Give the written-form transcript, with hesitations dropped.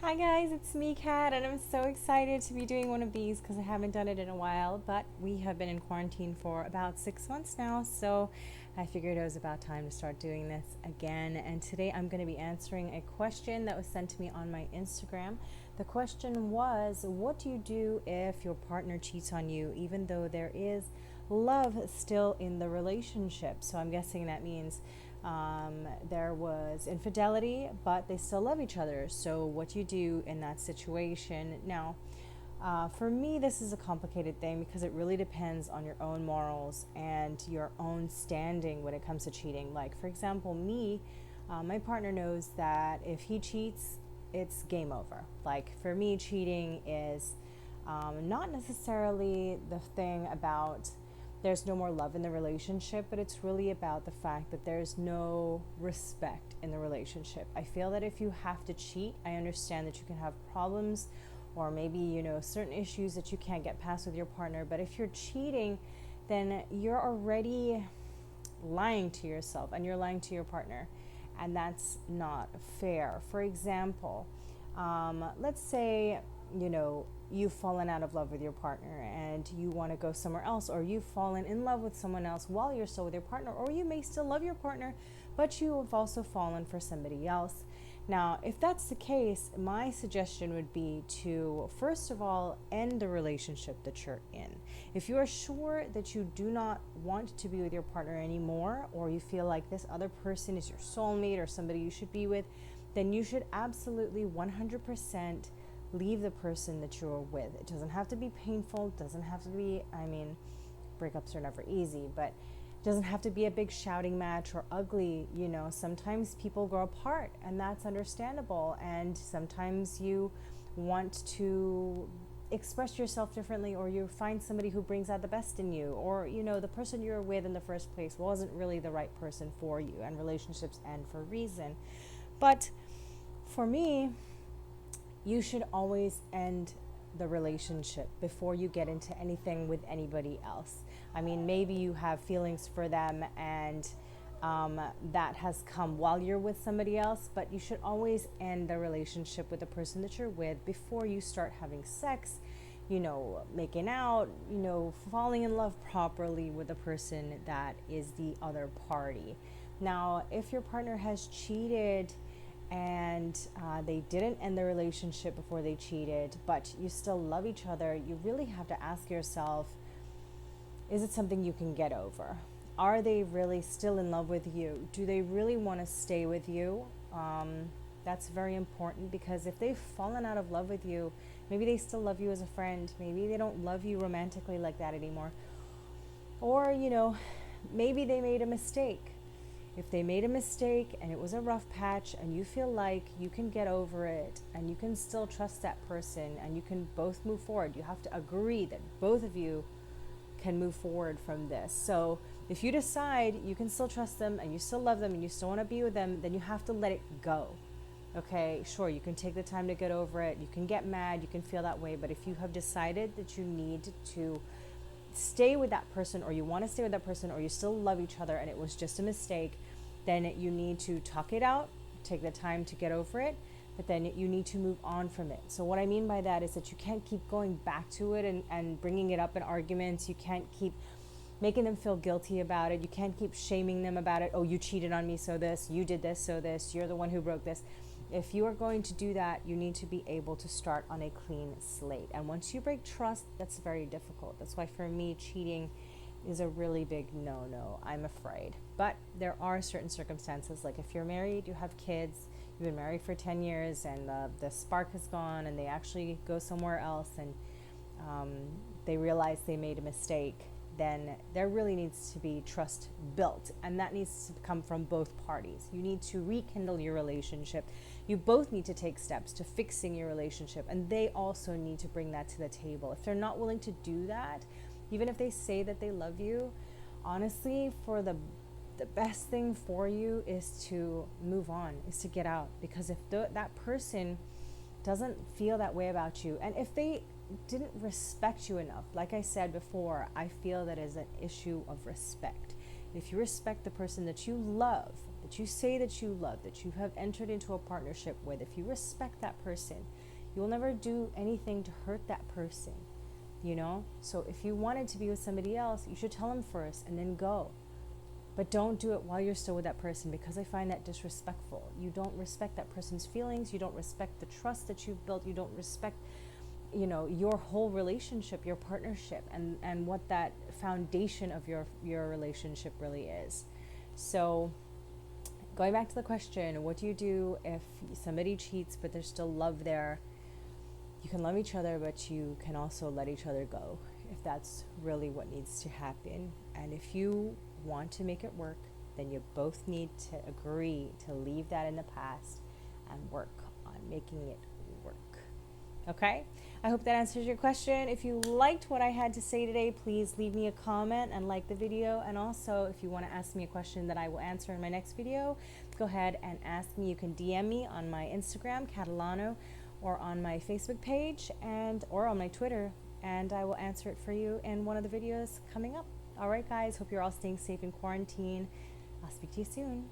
Hi guys, it's me, Kat, and I'm so excited to be doing one of these because I haven't done it in a while. But we have been in quarantine for about 6 months now, so I figured it was about time to start doing this again. And today I'm going to be answering a question that was sent to me on my Instagram. The question was, what do you do if your partner cheats on you, even though there is love still in the relationship? So I'm guessing that means there was infidelity, but they still love each other. So, what you do in that situation? Now, for me, this is a complicated thing because it really depends on your own morals and your own standing when it comes to cheating. Like, for example, me, my partner knows that if he cheats, it's game over. Like, for me, cheating is not necessarily the thing about there's no more love in the relationship, but it's really about the fact that there's no respect in the relationship. I feel that if you have to cheat, I understand that you can have problems or maybe, certain issues that you can't get past with your partner. But if you're cheating, then you're already lying to yourself and you're lying to your partner. And that's not fair. For example, let's say, you've fallen out of love with your partner and you want to go somewhere else, or you've fallen in love with someone else while you're still with your partner, or you may still love your partner, but you have also fallen for somebody else. Now, if that's the case, my suggestion would be to, first of all, end the relationship that you're in. If you are sure that you do not want to be with your partner anymore, or you feel like this other person is your soulmate or somebody you should be with, then you should absolutely 100% leave the person that you're with. It doesn't have to be painful, it doesn't have to be, breakups are never easy, but it doesn't have to be a big shouting match or ugly. Sometimes people grow apart and that's understandable, and sometimes you want to express yourself differently, or you find somebody who brings out the best in you, or the person you were with in the first place wasn't really the right person for you, and relationships end for a reason. But for me, you should always end the relationship before you get into anything with anybody else. I mean, maybe you have feelings for them and that has come while you're with somebody else, but you should always end the relationship with the person that you're with before you start having sex, making out, falling in love properly with the person that is the other party. Now, if your partner has cheated and they didn't end the relationship before they cheated, but you still love each other, you really have to ask yourself, is it something you can get over? Are they really still in love with you? Do they really want to stay with you? That's very important, because if they've fallen out of love with you, maybe they still love you as a friend, maybe they don't love you romantically like that anymore, or maybe they made a mistake. If they made a mistake and it was a rough patch and you feel like you can get over it and you can still trust that person and you can both move forward, you have to agree that both of you can move forward from this. So if you decide you can still trust them and you still love them and you still want to be with them, then you have to let it go. Okay, sure, you can take the time to get over it. You can get mad, you can feel that way, but if you have decided that you need to stay with that person, or you want to stay with that person, or you still love each other and it was just a mistake, then you need to talk it out, take the time to get over it, but then you need to move on from it. So what I mean by that is that you can't keep going back to it and bringing it up in arguments. You can't keep making them feel guilty about it. You can't keep shaming them about it. Oh, you cheated on me, so this, you did this, so this, you're the one who broke this. If you are going to do that, you need to be able to start on a clean slate. And once you break trust, that's very difficult. That's why for me, cheating is a really big no-no, I'm afraid. But there are certain circumstances, like if you're married, you have kids, you've been married for 10 years and the spark is gone and they actually go somewhere else, and they realize they made a mistake, then there really needs to be trust built, and that needs to come from both parties. You need to rekindle your relationship. You both need to take steps to fixing your relationship, and they also need to bring that to the table. If they're not willing to do that, even if they say that they love you, honestly, for the best thing for you is to move on, is to get out. Because if that person doesn't feel that way about you, and if they didn't respect you enough, like I said before, I feel that is an issue of respect. If you respect the person that you love, that you say that you love, that you have entered into a partnership with, if you respect that person, you will never do anything to hurt that person, you know? So if you wanted to be with somebody else, you should tell them first and then go. But don't do it while you're still with that person, because I find that disrespectful. You don't respect that person's feelings. You don't respect the trust that you've built. You don't respect, you know, your whole relationship, your partnership, and what that foundation of your relationship really is. So going back to the question, what do you do if somebody cheats but there's still love there? You can love each other, but you can also let each other go if that's really what needs to happen. And if you want to make it work, then you both need to agree to leave that in the past and work on making it work. Okay? I hope that answers your question. If you liked what I had to say today, please leave me a comment and like the video. And also, if you want to ask me a question that I will answer in my next video, go ahead and ask me. You can DM me on my Instagram, Catalano, or on my Facebook page, or on my Twitter, and I will answer it for you in one of the videos coming up. All right, guys, hope you're all staying safe in quarantine. I'll speak to you soon.